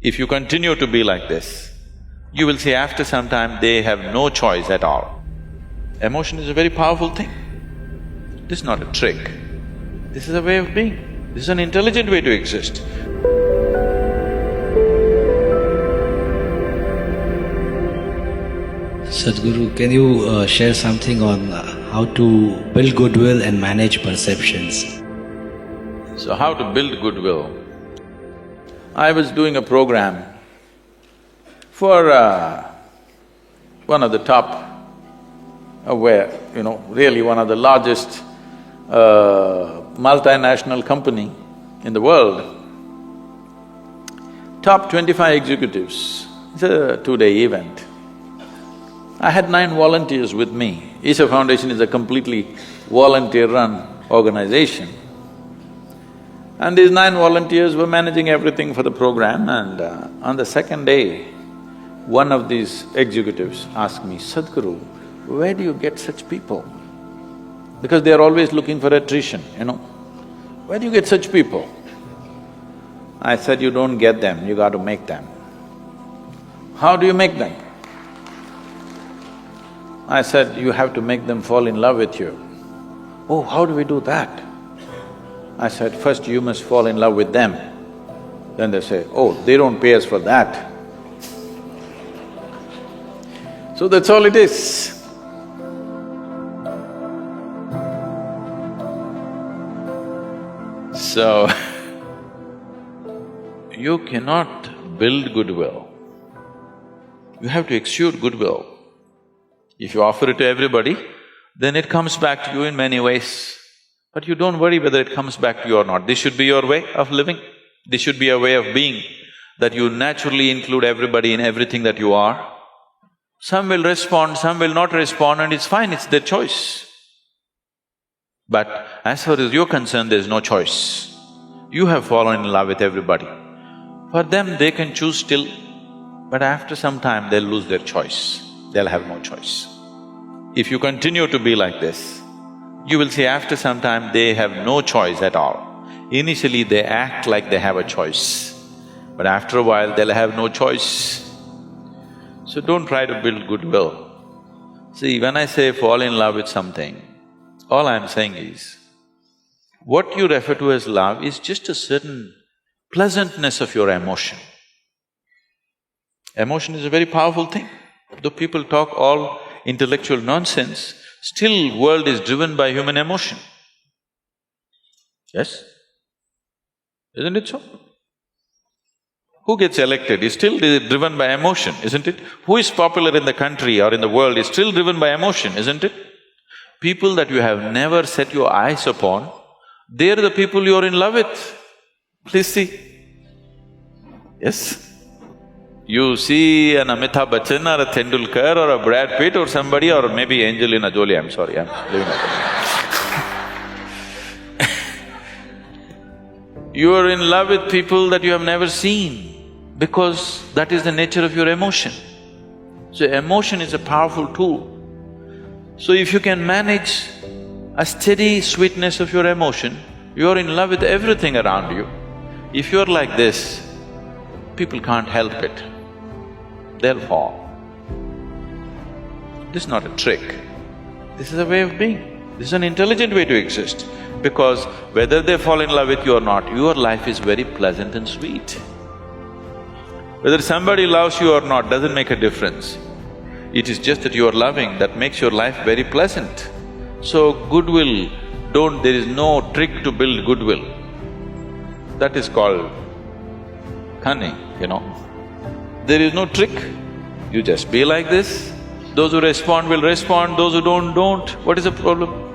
If you continue to be like this, you will see after some time they have no choice at all. Emotion is a very powerful thing. This is not a trick. This is a way of being. This is an intelligent way to exist. Sadhguru, can you share something on how to build goodwill and manage perceptions? So how to build goodwill? I was doing a program for one of the top, really one of the largest multinational company in the world. Top 25 executives. It's a two-day event. I had 9 volunteers with me. Isha Foundation is a completely volunteer-run organization. And these 9 volunteers were managing everything for the program, and on the second day, one of these executives asked me, "Sadhguru, where do you get such people?" Because they are always looking for attrition, Where do you get such people? I said, "You don't get them, you got to make them." "How do you make them?" I said, "You have to make them fall in love with you." "Oh, how do we do that?" I said, "First you must fall in love with them." Then they say, "Oh, they don't pay us for that." So that's all it is. So, you cannot build goodwill. You have to exude goodwill. If you offer it to everybody, then it comes back to you in many ways. But you don't worry whether it comes back to you or not. This should be your way of living. This should be a way of being, that you naturally include everybody in everything that you are. Some will respond, some will not respond, and it's fine, it's their choice. But as far as you're concerned, there's no choice. You have fallen in love with everybody. For them, they can choose still, but after some time, they'll lose their choice. They'll have no choice. If you continue to be like this, you will see after some time they have no choice at all. Initially they act like they have a choice, but after a while they'll have no choice. So don't try to build goodwill. See, when I say fall in love with something, all I'm saying is, what you refer to as love is just a certain pleasantness of your emotion. Emotion is a very powerful thing. Though people talk all intellectual nonsense, still world is driven by human emotion. Yes? Isn't it so? Who gets elected is still driven by emotion, isn't it? Who is popular in the country or in the world is still driven by emotion, isn't it? People that you have never set your eyes upon, they're the people you're in love with. Please see. Yes? You see an Amitabh Bachchan or a Tendulkar or a Brad Pitt or somebody, or maybe Angelina Jolie, I'm sorry, I'm leaving it. You are in love with people that you have never seen, because that is the nature of your emotion. So emotion is a powerful tool. So if you can manage a steady sweetness of your emotion, you are in love with everything around you. If you're like this, people can't help it. They'll fall. This is not a trick. This is a way of being. This is an intelligent way to exist. Because whether they fall in love with you or not, your life is very pleasant and sweet. Whether somebody loves you or not doesn't make a difference. It is just that you are loving that makes your life very pleasant. So goodwill, there is no trick to build goodwill. That is called cunning, There is no trick. You just be like this. Those who respond will respond, those who don't. What is the problem?